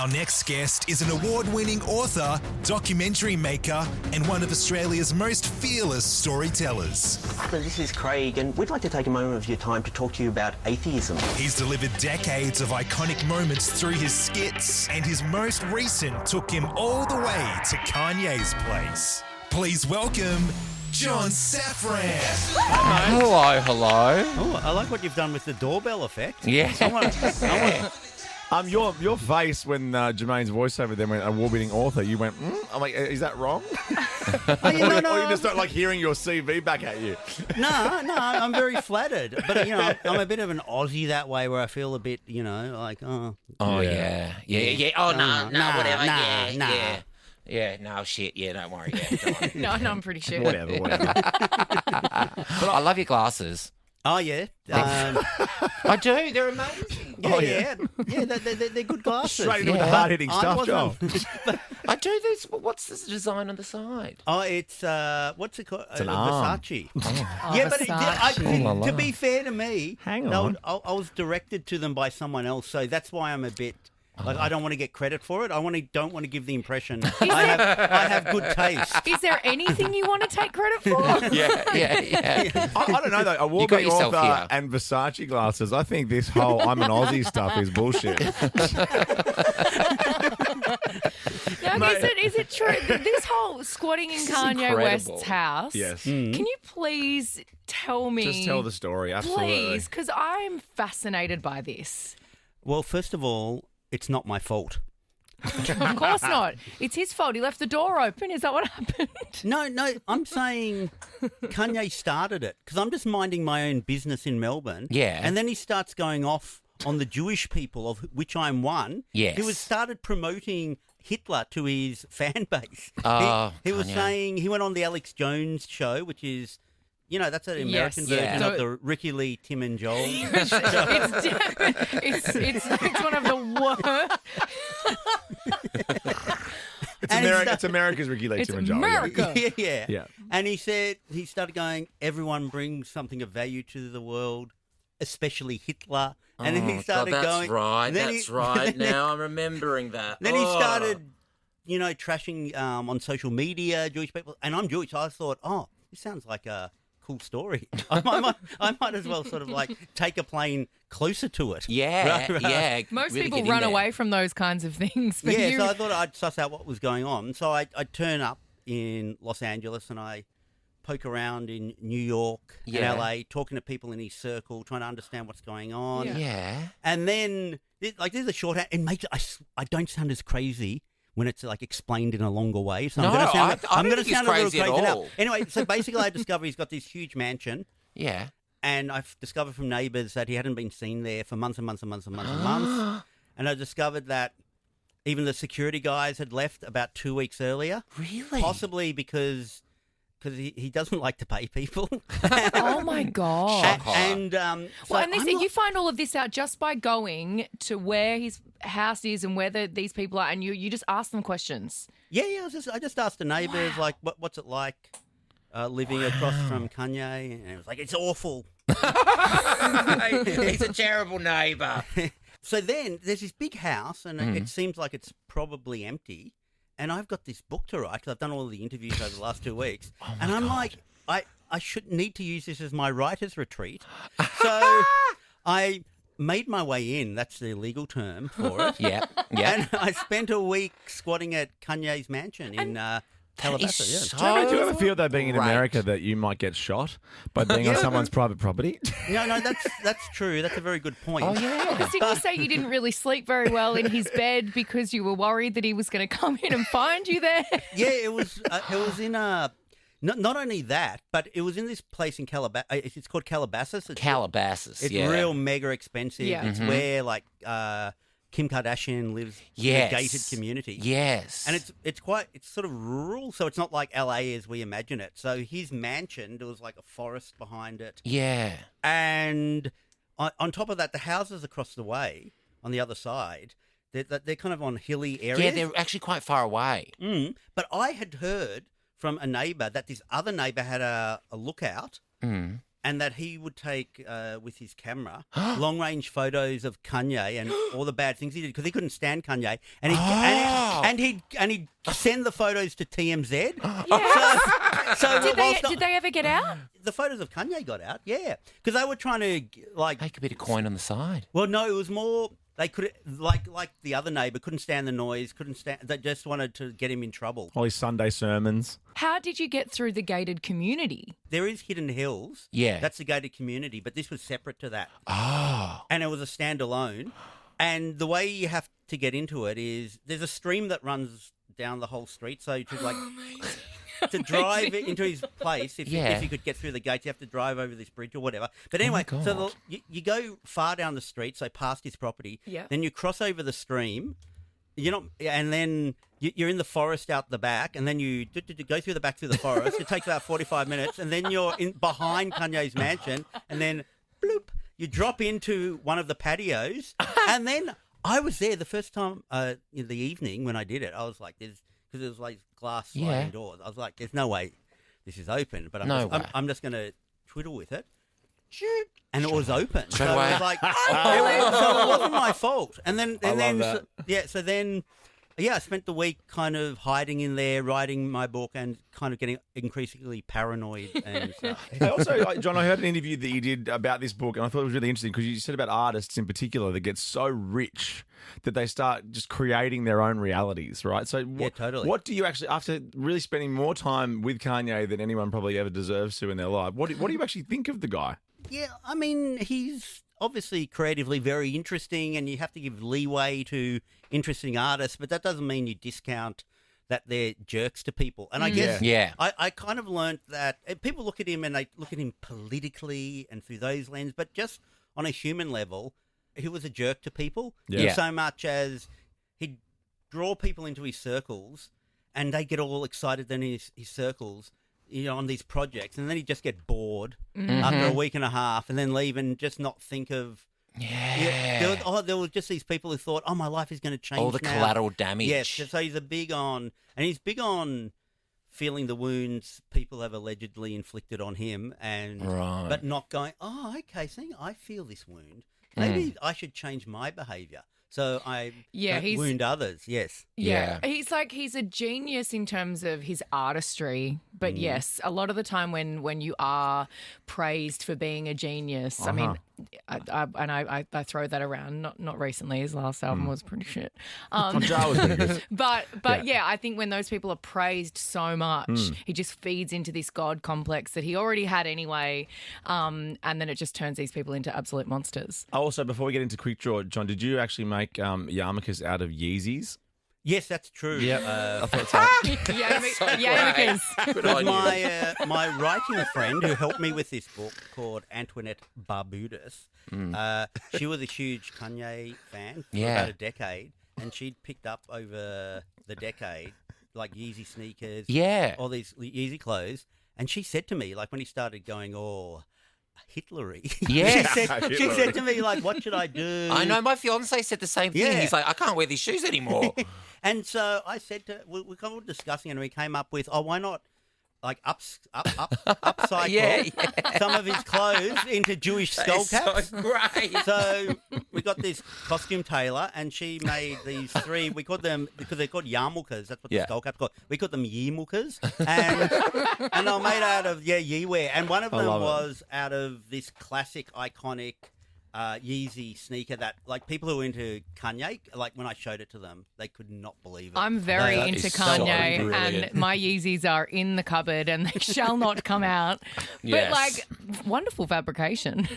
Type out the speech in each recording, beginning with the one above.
Our next guest is an award-winning author, documentary maker, and one of Australia's most fearless storytellers. So this is Craig, and we'd like to take a moment of your time to talk to you about atheism. He's delivered decades of iconic moments through his skits, and his most recent took him all the way to Kanye's place. Please welcome John Safran. Hello. Oh, I like what you've done with the doorbell effect. Yeah. Your face when Jermaine's voiceover then went award-winning author, you went, I'm like, is that wrong? Or you just don't like hearing your CV back at you. No, I'm very flattered. But, I'm a bit of an Aussie that way where I feel a bit, like, Oh, yeah. Oh, no, whatever. Yeah, no, shit. Yeah, don't worry. Yeah, don't worry. No, I'm pretty sure. Whatever. But I love your glasses. oh, yeah. I do. They're amazing. Yeah, they're good glasses. Straight into the hard-hitting stuff, Joel. I do this. What's this design on the side? Oh, it's, what's it called? It's an arm. Versace. Oh, Yeah, but Versace. to be fair to me, Hang on. I was directed to them by someone else, so that's why I'm a bit... Like, I don't want to get credit for it. don't want to give the impression I have good taste. Is there anything you want to take credit for? Yeah. I don't know, though. You got Award-winning yourself author here. and Versace glasses, I think this whole I'm an Aussie stuff is bullshit. Now, is it true? This whole squatting in Kanye incredible. West's house. Yes. Can you please tell me? Just tell the story, absolutely. Please, because I'm fascinated by this. Well, first of all, it's not my fault. Of course not. It's his fault. He left the door open. Is that what happened? No, I'm saying Kanye started it because I'm just minding my own business in Melbourne. Yeah. And then he starts going off on the Jewish people, of which I'm one. Yes. He started promoting Hitler to his fan base. Oh, he was Kanye. saying, he went on the Alex Jones show, which is, that's an American Yes, version yeah. of the Ricky Lee, Tim and Joel. it's one of the worst. It's America's Ricky Lake It's Tim and Joel. America. Yeah. Yeah. And he started going, everyone brings something of value to the world, especially Hitler. And then he started going. That's right. Now I'm remembering that. Then he started, trashing on social media Jewish people. And I'm Jewish. So I thought, this sounds like a cool story. I might as well sort of like take a plane closer to it. Yeah, Right. yeah. Most really people get in run there. away from those kinds of things. But Yeah, you... so I thought I'd suss out what was going on. So I'd turn up in Los Angeles and I poke around in New York Yeah. and LA, talking to people in his circle, trying to understand what's going on. Yeah. And then, this is a shorthand. And mate, I don't sound as crazy when it's like explained in a longer way. So No, I'm going to sound, I don't I'm going to think he's sound a little crazy at crazy now. all. Anyway, so basically I discovered he's got this huge mansion. Yeah. And I've discovered from neighbours that he hadn't been seen there for months and months and months and months and months. And I discovered that even the security guys had left about 2 weeks earlier. Really? Possibly because he doesn't like to pay people. Oh, my God. And You find all of this out just by going to where his house is and where these people are, and you just ask them questions. Yeah. I just asked the neighbours, like, what's it like living across from Kanye? And it was like, it's awful. He's a terrible neighbour. So then there's this big house, and it seems like it's probably empty. And I've got this book to write because I've done all the interviews over the last 2 weeks. And I'm like, I should need to use this as my writer's retreat. So I made my way in. That's the legal term for it. Yeah. And I spent a week squatting at Kanye's mansion in Calabasas. so Do you ever feel though, being in great. America, that you might get shot by being on someone's private property? No, that's true. That's a very good point. Oh, yeah. Because didn't you say you didn't really sleep very well in his bed because you were worried that he was going to come in and find you there? Yeah, it was in a... Not only that, but it was in this place in Calabasas. It's called Calabasas. Calabasas, It's yeah. real mega expensive. Yeah. It's where like Kim Kardashian lives Yes. in a gated community. Yes. And it's sort of rural, so it's not like LA as we imagine it. So his mansion, there was like a forest behind it. Yeah. And on top of that, the houses across the way on the other side, they're kind of on hilly areas. Yeah, they're actually quite far away. But I had heard from a neighbour that this other neighbour had a lookout and that he would take with his camera long-range photos of Kanye and all the bad things he did because he couldn't stand Kanye, and he'd send the photos to TMZ. Yes. So Did they ever get out? the photos of Kanye got out? Yeah, because they were trying to Make a bit of coin on the side. Well, no, it was more. They could like the other neighbour couldn't stand the noise. They just wanted to get him in trouble. All his Sunday sermons. How did you get through the gated community? There is Hidden Hills. Yeah. That's a gated community, but this was separate to that. Oh. And it was a standalone. And the way you have to get into it is there's a stream that runs down the whole street. So to drive it into his place, if you could get through the gates, you have to drive over this bridge or whatever. But anyway, so you go far down the street, so past his property. Yeah. Then you cross over the stream. And then you're in the forest out the back, and then you go through the back through the forest. It takes about 45 minutes, and then you're behind Kanye's mansion, and then bloop, you drop into one of the patios, and then I was there the first time in the evening when I did it. I was like, because it was like glass sliding doors. I was like, there's no way this is open, but I'm just going to twiddle with it. And it was open. So I was like, so it wasn't my fault. And then, I spent the week kind of hiding in there, writing my book, and kind of getting increasingly paranoid and stuff. Also, John, I heard an interview that you did about this book, and I thought it was really interesting because you said about artists in particular that get so rich that they start just creating their own realities, right? So, totally. What do you actually, after really spending more time with Kanye than anyone probably ever deserves to in their life, what do you actually think of the guy? Yeah, I mean, he's obviously creatively very interesting, and you have to give leeway to interesting artists, but that doesn't mean you discount that they're jerks to people. And I guess I kind of learned that people look at him and they look at him politically and through those lenses, but just on a human level, he was a jerk to people. So much as he'd draw people into his circles, and they get all excited in his circles, on these projects, and then he'd just get bored after a week and a half and then leave and just not think of... there were just these people who thought, my life is going to change all the now. collateral damage. Yes, so he's big on feeling the wounds people have allegedly inflicted on him, but not going, okay, seeing I feel this wound, maybe I should change my behaviour. So I wound others, yes. Yeah. He's a genius in terms of his artistry. But yes, a lot of the time when you are praised for being a genius, I mean, I throw that around. Not recently. His last album was pretty shit. But I think when those people are praised so much, he just feeds into this God complex that he already had anyway, and then it just turns these people into absolute monsters. Also, before we get into Quick Draw, John, did you actually make yarmulkes out of Yeezys? Yes, that's true. Yeah, I thought so. Yarmulkes. My writing friend who helped me with this book, called Antoinette Barbudas, she was a huge Kanye fan for about a decade, and she'd picked up over the decade like Yeezy sneakers, all these Yeezy clothes, and she said to me, like when he started going Hitlery. Yeah. she said to me, like, what should I do? I know, my fiance said the same thing. Yeah. He's like, I can't wear these shoes anymore. And so I said we kind of discussing, and we came up with, why not like upcycle some of his clothes into Jewish skull caps. So great. So we got this costume tailor, and she made these three. We called them, because they're called yarmulkes. That's what the skull caps called. We called them yeemulkes, and they're made out of yeewear. And one of them was out of this classic, iconic Yeezy sneaker that, like, people who were into Kanye, like, when I showed it to them, they could not believe it. I'm very into Kanye, so and my Yeezys are in the cupboard and they shall not come out. Yes. But, like, wonderful fabrication.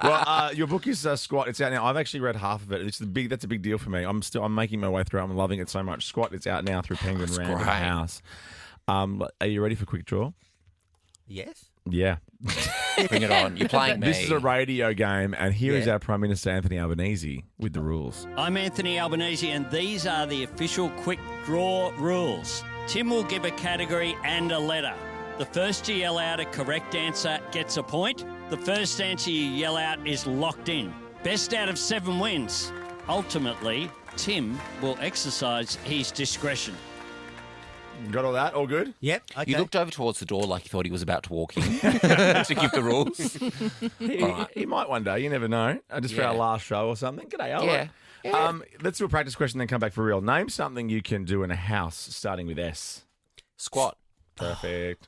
Well, your book is Squat. It's out now. I've actually read half of it. That's a big deal for me. I'm making my way through it. I'm loving it so much. Squat. It's out now through Penguin Random House. Are you ready for Quick Draw? Yes. Yeah. Bring it on. You're playing me. This is a radio game, and here is our Prime Minister, Anthony Albanese, with the rules. I'm Anthony Albanese, and these are the official Quick Draw rules. Tim will give a category and a letter. The first to yell out a correct answer gets a point. The first answer you yell out is locked in. Best out of 7 wins. Ultimately, Tim will exercise his discretion. Got all that? All good? Yep. Okay. You looked over towards the door like you thought he was about to walk in to give the rules. He might one day. You never know. Just for our last show or something. G'day, Ella. Yeah. Let's do a practice question, then come back for real. Name something you can do in a house starting with S. Squat. Perfect.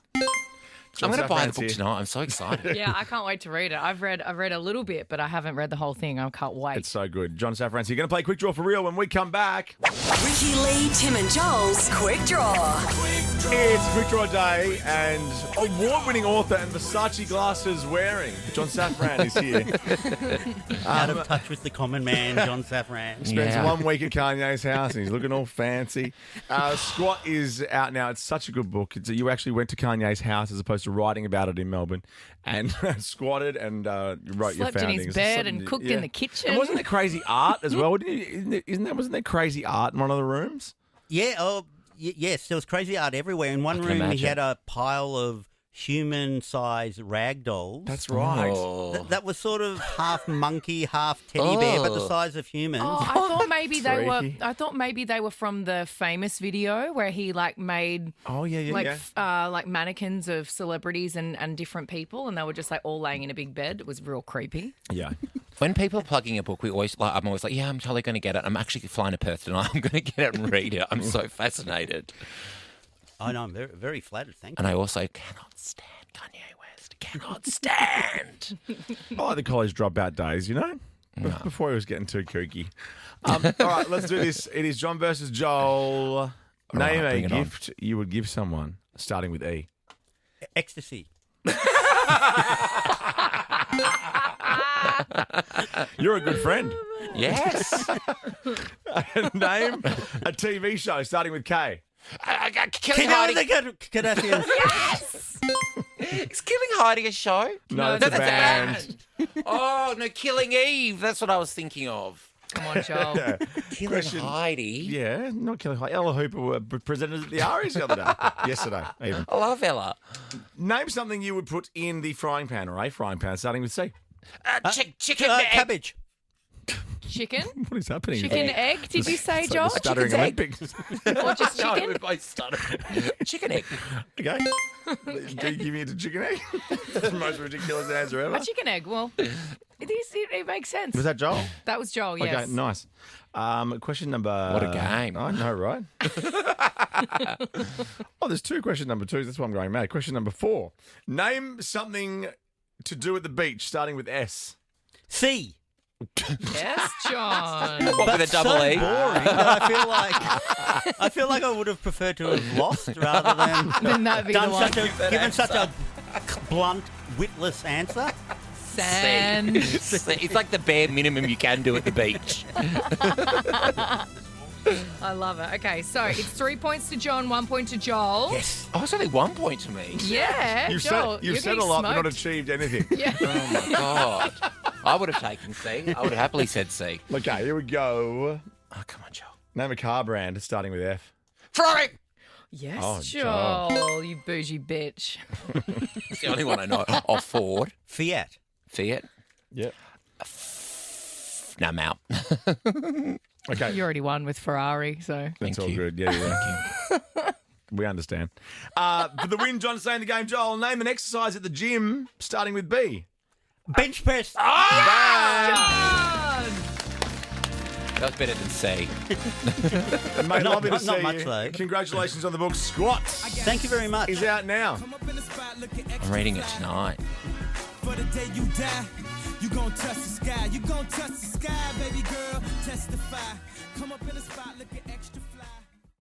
I'm going to buy the book here. tonight. I'm so excited. Yeah, I can't wait to read it. I've read a little bit, but I haven't read the whole thing. I can't wait. It's so good. John Safran, you're going to play Quick Draw for real when we come back. Ricky Lee, Tim and Joel's Quick Draw. It's Quick Draw Day, and award-winning author and Versace glasses wearing John Safran is here. Out of touch with the common man, John Safran. Spends 1 week at Kanye's house, and he's looking all fancy. Squat is out now. It's such a good book. You actually went to Kanye's house as opposed to writing about it in Melbourne, and squatted and wrote your Slept in foundings. his bed and cooked in the kitchen. And wasn't there crazy art as well? Wasn't there crazy art in one of the rooms? Yeah, yes, there was crazy art everywhere. In one can room, he imagine. had a pile of human-sized rag dolls. That's right. Oh. That was sort of half monkey, half teddy bear, but the Oh. size of humans. Oh, I thought maybe they were. Freaky. I thought maybe they were from the famous video where he made Oh, yeah. like mannequins of celebrities and different people, and they were just all laying in a big bed. It was real creepy. Yeah. When people are plugging a book, I'm always like, yeah, I'm totally going to get it. I'm actually flying to Perth tonight. I'm going to get it and read it. I'm so fascinated. I know, I'm very, very flattered. Thank And you. I also cannot stand Kanye West. Cannot stand. Oh, the college dropout days, you know? Before he was getting too kooky. All right, let's do this. It is John versus Joel. Name a bring it on. gift you would give someone, starting with E. Ecstasy. You're a good friend. Yes. Name a TV show, starting with K. Killing Heidi. Kardashians. Yes. Is Killing Heidi a show? No, that's a band. Oh, no, Killing Eve. That's what I was thinking of. Come on, Joel. Killing Question- Heidi. Yeah, not Killing Heidi. Ella Hooper were presented at the Aries the other day. Yesterday, even. I love Ella. Name something you would put in the frying pan, or a frying pan, starting with C. Chicken egg. Cabbage. Chicken? What is happening? Chicken egg, did you say, Joel? It's like the stuttering Chicken's egg. Olympics. Or just No, chicken? we both started. Chicken egg. Okay. Do you give me a chicken egg? That's the most ridiculous answer ever. A chicken egg. Well, it makes sense. Was that Joel? That was Joel, yes. Okay, nice. Question number... What a game. I know, right? Oh, there's two question number twos. That's why I'm going mad. Question number 4. Name something to do at the beach, starting with S. C. Yes, John. What, with a double so E? boring that I feel like I would have preferred to have lost rather than Then that'd be the done one. given such a blunt, witless answer. Sand. It's like the bare minimum you can do at the beach. I love it. Okay, so it's 3 points to John, 1 point to Joel. Yes. Oh, it's only 1 point to me. Yeah, You've Joel. said, you've you're said a getting lot, but not smoked. achieved anything. Yeah. Oh, my God. I would have taken C. I would have happily said C. Okay, here we go. Oh, come on, Joel. Name a car brand, starting with F. Ferrari. Yes, Oh, Joel, you bougie bitch. It's the only one I know. Oh, Ford. Fiat. Fiat. Yep. No, I'm out. Okay. You already won with Ferrari, so. That's Thank all you. good. Yeah. We understand. For the win, John saying the game, Joel, name an exercise at the gym, starting with B. Bench press. John! That was better than C. Mate, lovely to not see much, you. though. Congratulations on the book. Squats Thank you very much. is out now. I'm reading it tonight. For the day you die, you gon' touch the sky. You gon' touch the sky, baby girl. Testify. Come up in the spot looking extra